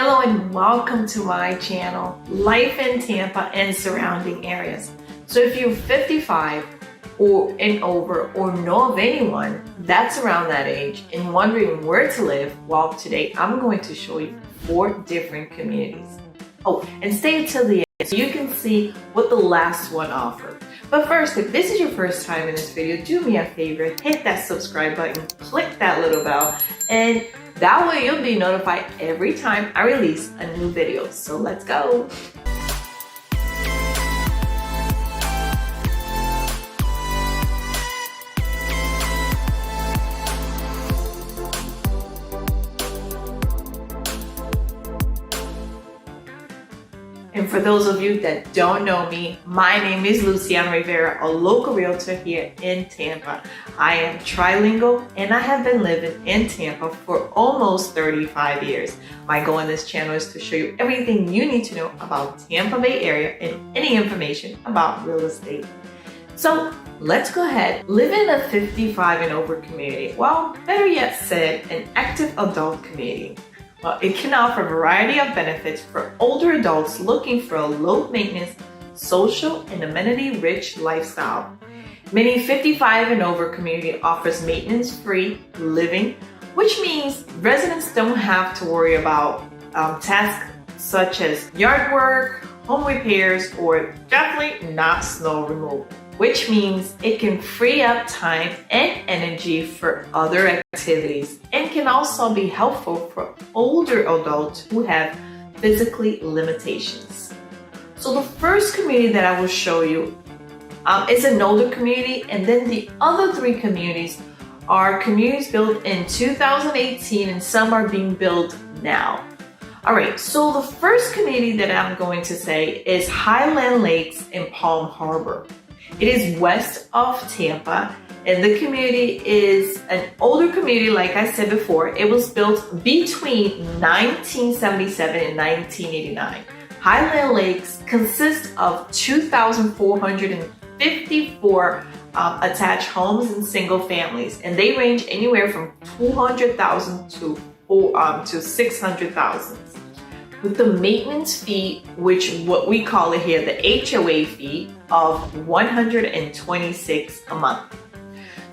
Hello and welcome to my channel, Life in Tampa and Surrounding Areas. So if you're 55 or and over or know of anyone that's around that age and wondering where to live, well, today I'm going to show you 4 different communities. Oh, and stay until the end so you can see what the last one offered. But first, if this is your first time in this video, do me a favor, hit that subscribe button, click that little bell, and that way you'll be notified every time I release a new video. So let's go. And for those of you that don't know me, my name is Luciana Rivera, a local realtor here in Tampa. I am trilingual and I have been living in Tampa for almost 35 years. My goal in this channel is to show you everything you need to know about Tampa Bay area and any information about real estate. So let's go ahead. Live in a 55 and over community. Well, better yet said, an active adult community. Well, it can offer a variety of benefits for older adults looking for a low-maintenance, social, and amenity-rich lifestyle. Many 55 and over community offers maintenance-free living, which means residents don't have to worry about tasks such as yard work, home repairs, or definitely not snow removal, which means it can free up time and energy for other activities and can also be helpful for older adults who have physically limitations. So the first community that I will show you is an older community, and then the other 3 communities are communities built in 2018 and some are being built now. All right, so the first community that I'm going to say is Highland Lakes in Palm Harbor. It is west of Tampa, and the community is an older community, like I said before. It was built between 1977 and 1989. Highland Lakes consists of 2,454 attached homes and single families, and they range anywhere from 200,000 to 600,000. With the maintenance fee, which what we call it here, the HOA fee of $126 a month.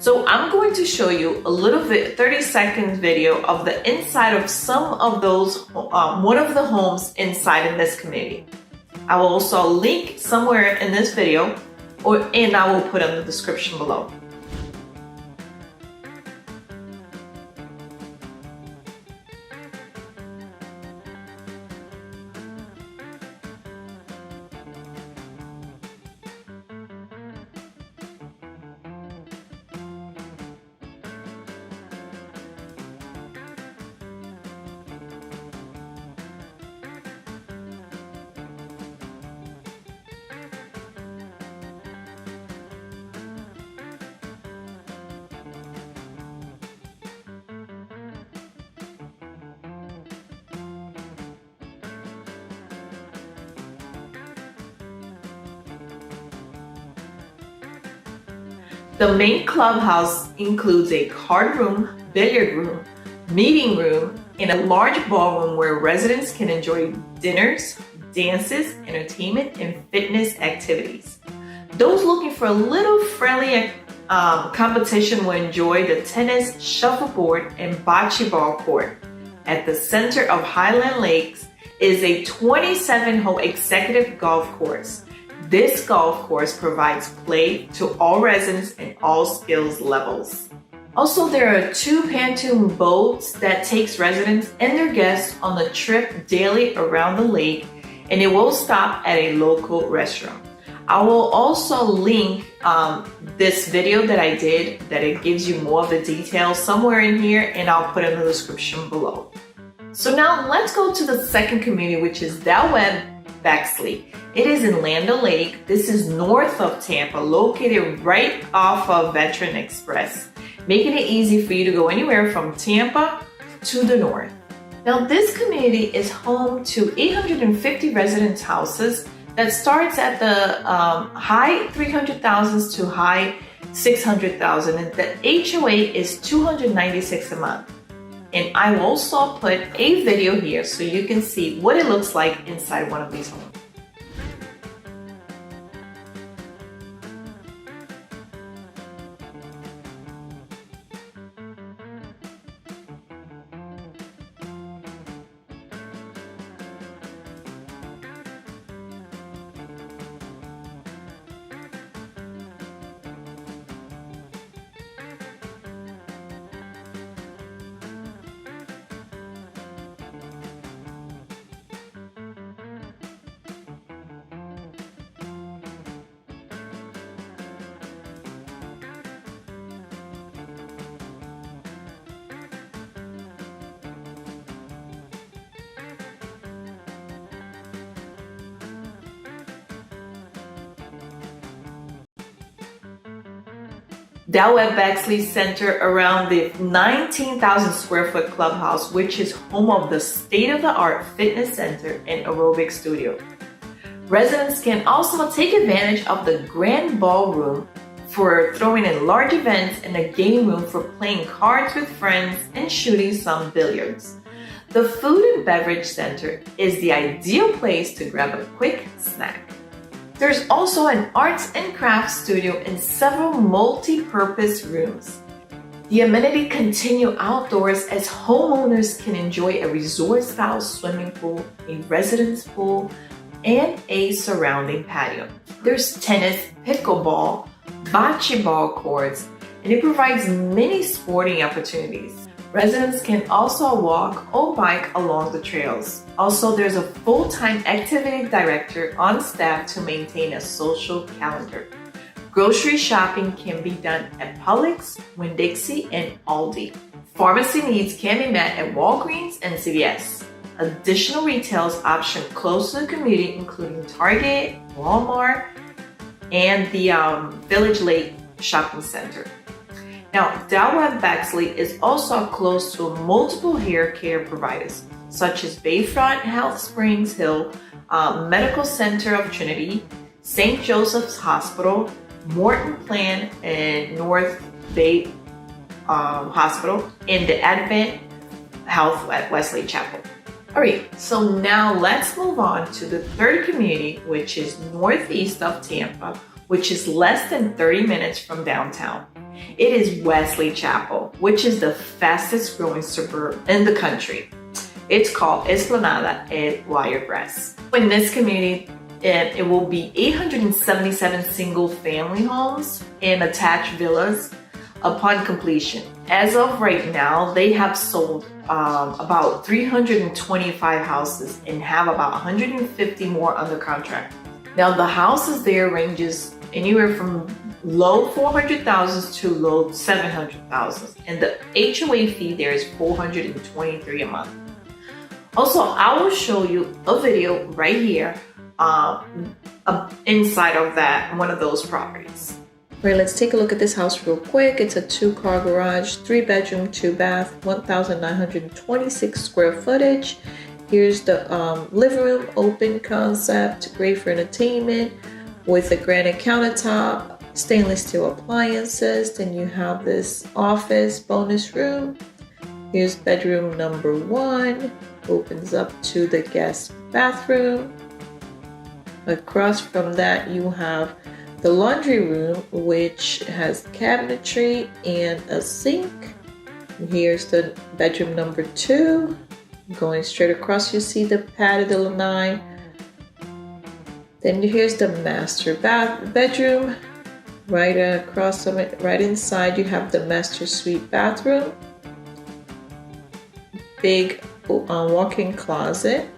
So I'm going to show you a little bit, 30-second video of the inside of some of those, one of the homes inside in this community. I will also link somewhere in this video, and I will put in the description below. The main clubhouse includes a card room, billiard room, meeting room, and a large ballroom where residents can enjoy dinners, dances, entertainment, and fitness activities. Those looking for a little friendly competition will enjoy the tennis, shuffleboard, and bocce ball court. At the center of Highland Lakes is a 27-hole executive golf course. This golf course provides play to all residents and all skills levels. Also, there are 2 pontoon boats that takes residents and their guests on the trip daily around the lake, and it will stop at a local restaurant. I will also link this video that I did, that it gives you more of the details somewhere in here, and I'll put it in the description below. So now let's go to the second community, which is Webb Bexley. It is in Land O'Lake. This is north of Tampa, located right off of Veteran Express, making it easy for you to go anywhere from Tampa to the north. Now, this community is home to 850 residence houses that starts at the high 300,000s to high 600,000, and the HOA is $296 a month. And I will also put a video here so you can see what it looks like inside one of these homes. That Webb Bexley center around the 19,000 square foot clubhouse, which is home of the state-of-the-art fitness center and aerobic studio. Residents can also take advantage of the grand ballroom for throwing in large events and a game room for playing cards with friends and shooting some billiards. The food and beverage center is the ideal place to grab a quick snack. There's also an arts and crafts studio and several multi-purpose rooms. The amenities continue outdoors as homeowners can enjoy a resort-style swimming pool, a residence pool, and a surrounding patio. There's tennis, pickleball, bocce ball courts, and it provides many sporting opportunities. Residents can also walk or bike along the trails. Also, there's a full-time activity director on staff to maintain a social calendar. Grocery shopping can be done at Publix, Winn-Dixie, and Aldi. Pharmacy needs can be met at Walgreens and CVS. Additional retail options close to the community, including Target, Walmart, and the Village Lake Shopping Center. Now, Webb Bexley is also close to multiple hair care providers, such as Bayfront Health Springs Hill Medical Center of Trinity, St. Joseph's Hospital, Morton Plan and North Bay Hospital, and the Advent Health at Wesley Chapel. All right, so now let's move on to the third community, which is northeast of Tampa, which is less than 30 minutes from downtown. It is Wesley Chapel, which is the fastest growing suburb in the country. It's called Esplanade at Wiregrass. In this community, it will be 877 single family homes and attached villas upon completion. As of right now, they have sold about 325 houses and have about 150 more under contract. Now the houses there ranges anywhere from low 400,000 to low 700,000, and the HOA fee there is $423 a month. Also, I will show you a video right here inside of one of those properties. All right, let's take a look at this house real quick. It's a 2-car garage, 3-bedroom, 2-bath, 1,926 square footage. Here's the living room, open concept, great for entertainment with a granite countertop, stainless steel appliances. Then you have this office bonus room. Here's bedroom number 1, opens up to the guest bathroom. Across from that you have the laundry room, which has cabinetry and a sink. Here's the bedroom number 2. Going straight across, you see the pad of the lanai. Then here's the master bedroom. Right across from it, right inside, you have the master suite bathroom. Big walk-in closet.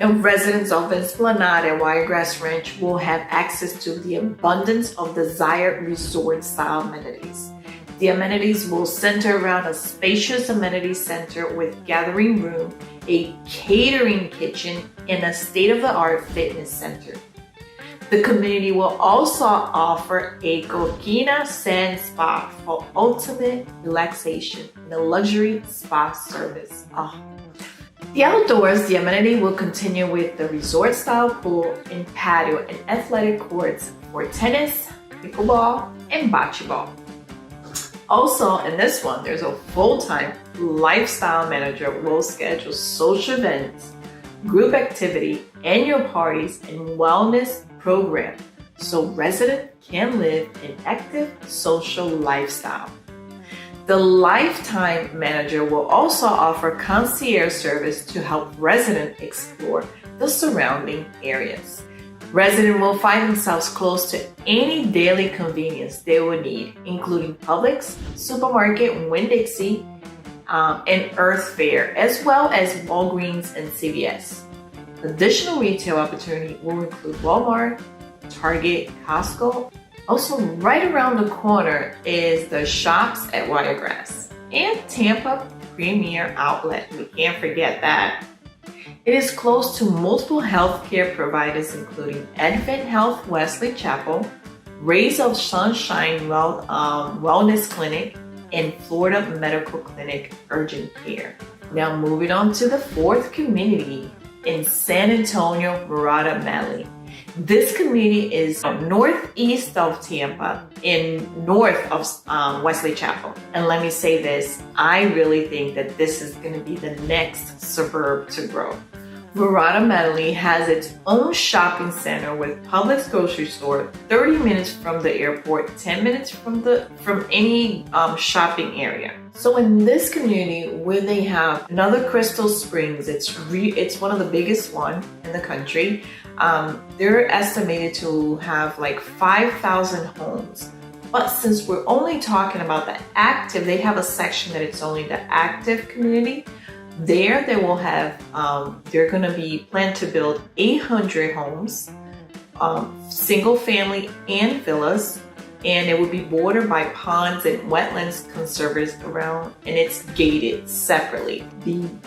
And residents of Esplanade and Wiregrass Ranch will have access to the abundance of desired resort-style amenities. The amenities will center around a spacious amenity center with gathering room, a catering kitchen, and a state-of-the-art fitness center. The community will also offer a coquina sand spa for ultimate relaxation and a luxury spa service. The outdoors, the amenity will continue with the resort-style pool and patio and athletic courts for tennis, pickleball, and bocce ball. Also, in this one, there's a full-time lifestyle manager will schedule social events, group activity, annual parties, and wellness program so residents can live an active social lifestyle. The lifetime manager will also offer concierge service to help residents explore the surrounding areas. Residents will find themselves close to any daily convenience they will need, including Publix, supermarket, Winn-Dixie, and Earth Fare, as well as Walgreens and CVS. Additional retail opportunity will include Walmart, Target, Costco. Also, right around the corner is the shops at Wiregrass and Tampa Premier Outlet. We can't forget that. It is close to multiple healthcare providers, including Advent Health Wesley Chapel, Rays of Sunshine Wellness Clinic, and Florida Medical Clinic Urgent Care. Now moving on to the fourth community in San Antonio Mirada Valley. This community is northeast of Tampa and north of Wesley Chapel. And let me say this, I really think that this is going to be the next suburb to grow. Mirada Medley has its own shopping center with Publix grocery store, 30 minutes from the airport, 10 minutes from any shopping area. So in this community, where they have another Crystal Springs, it's one of the biggest one in the country. They're estimated to have like 5,000 homes. But since we're only talking about the active, they have a section that it's only the active community. There they will have, they're going to be planned to build 800 homes, single family and villas, and it will be bordered by ponds and wetlands conservers around, and it's gated separately.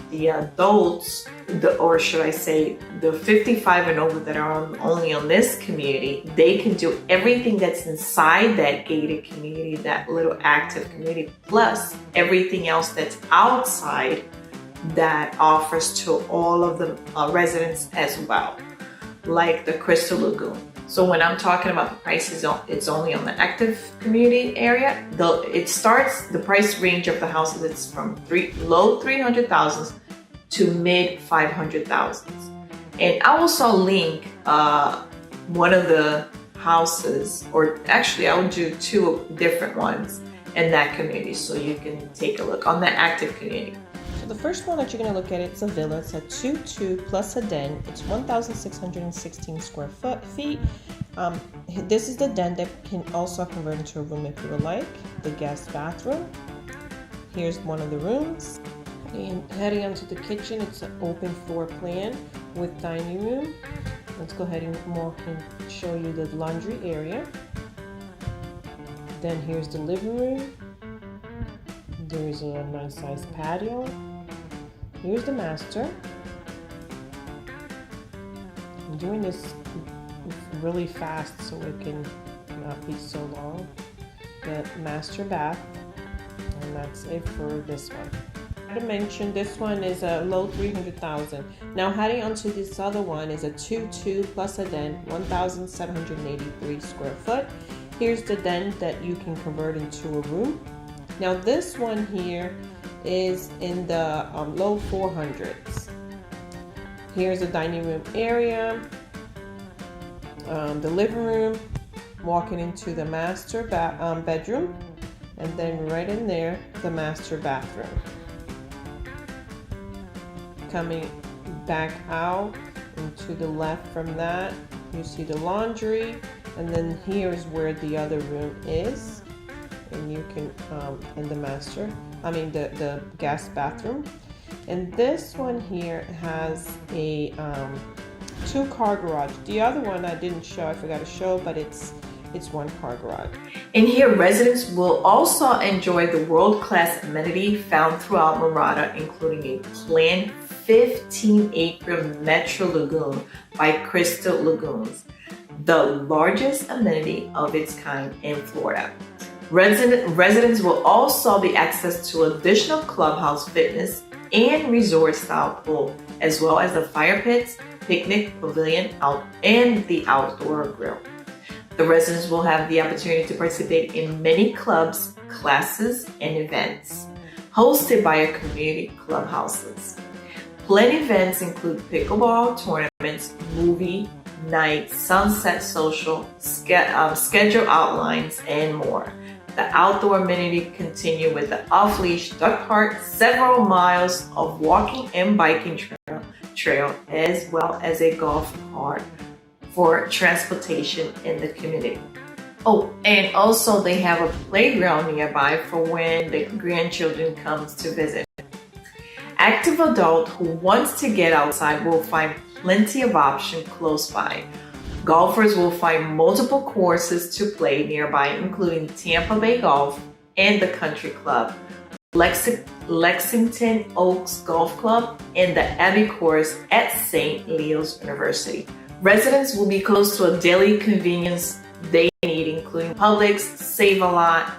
The adults, or should I say, the 55 and over that are only on this community, they can do everything that's inside that gated community, that little active community, plus everything else that's outside that offers to all of the residents as well, like the Crystal Lagoon. So when I'm talking about the prices, it's only on the active community area. The price range of the houses, it's from low 300,000s to mid 500,000s. And I also link one of the houses, or actually I will do two different ones in that community, so you can take a look on the active community. So the first one that you're going to look at, it's a villa. It's a 2-2 plus a den. It's 1,616 square feet. This is the den that can also convert into a room if you would like. The guest bathroom. Here's one of the rooms. And heading onto the kitchen, it's an open floor plan with dining room. Let's go ahead and walk and show you the laundry area. Then here's the living room. There's a nice sized patio. Here's the master. I'm doing this really fast so it can not be so long. The master bath, and that's it for this one. I mentioned this one is a low 300,000. Now heading onto this other one is a 2-2 plus a den, 1,783 square foot. Here's the den that you can convert into a room. Now this one here is in the low 400s. Here's the dining room area, the living room, walking into the master bedroom, and then right in there, the master bathroom. Coming back out and to the left from that, you see the laundry, and then here's where the other room is. And you can, in the guest bathroom. And this one here has a 2-car garage. The other one I didn't show, I forgot to show, but it's 1-car garage. And here residents will also enjoy the world-class amenity found throughout Mirada, including a planned 15-acre Metro Lagoon by Crystal Lagoons, the largest amenity of its kind in Florida. Residents will also be access to additional clubhouse, fitness, and resort-style pool, as well as the fire pits, picnic pavilion, and the outdoor grill. The residents will have the opportunity to participate in many clubs, classes, and events. hosted by a community clubhouses. Planned events include pickleball tournaments, movie nights, sunset social, schedule outlines, and more. The outdoor amenity continue with the off-leash duck park, several miles of walking and biking trail, as well as a golf cart for transportation in the community. Oh, and also they have a playground nearby for when the grandchildren comes to visit. Active adult who wants to get outside will find plenty of options close by. Golfers will find multiple courses to play nearby, including Tampa Bay Golf and the Country Club, Lexington Oaks Golf Club, and the Abbey Course at St. Leo's University. Residents will be close to a daily convenience they need, including Publix, Save-A-Lot,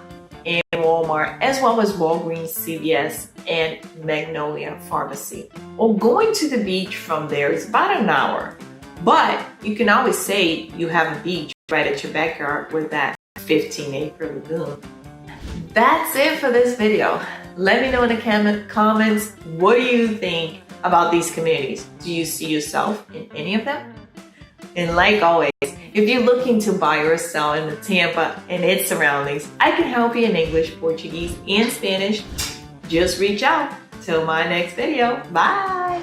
and Walmart, as well as Walgreens, CVS, and Magnolia Pharmacy. Well, going to the beach from there is about an hour, but you can always say you have a beach right at your backyard with that 15-acre lagoon. That's it for this video. Let me know in the comments, what do you think about these communities? Do you see yourself in any of them? And like always, if you're looking to buy or sell in the Tampa and its surroundings, I can help you in English, Portuguese, and Spanish. Just reach out. Till my next video. Bye.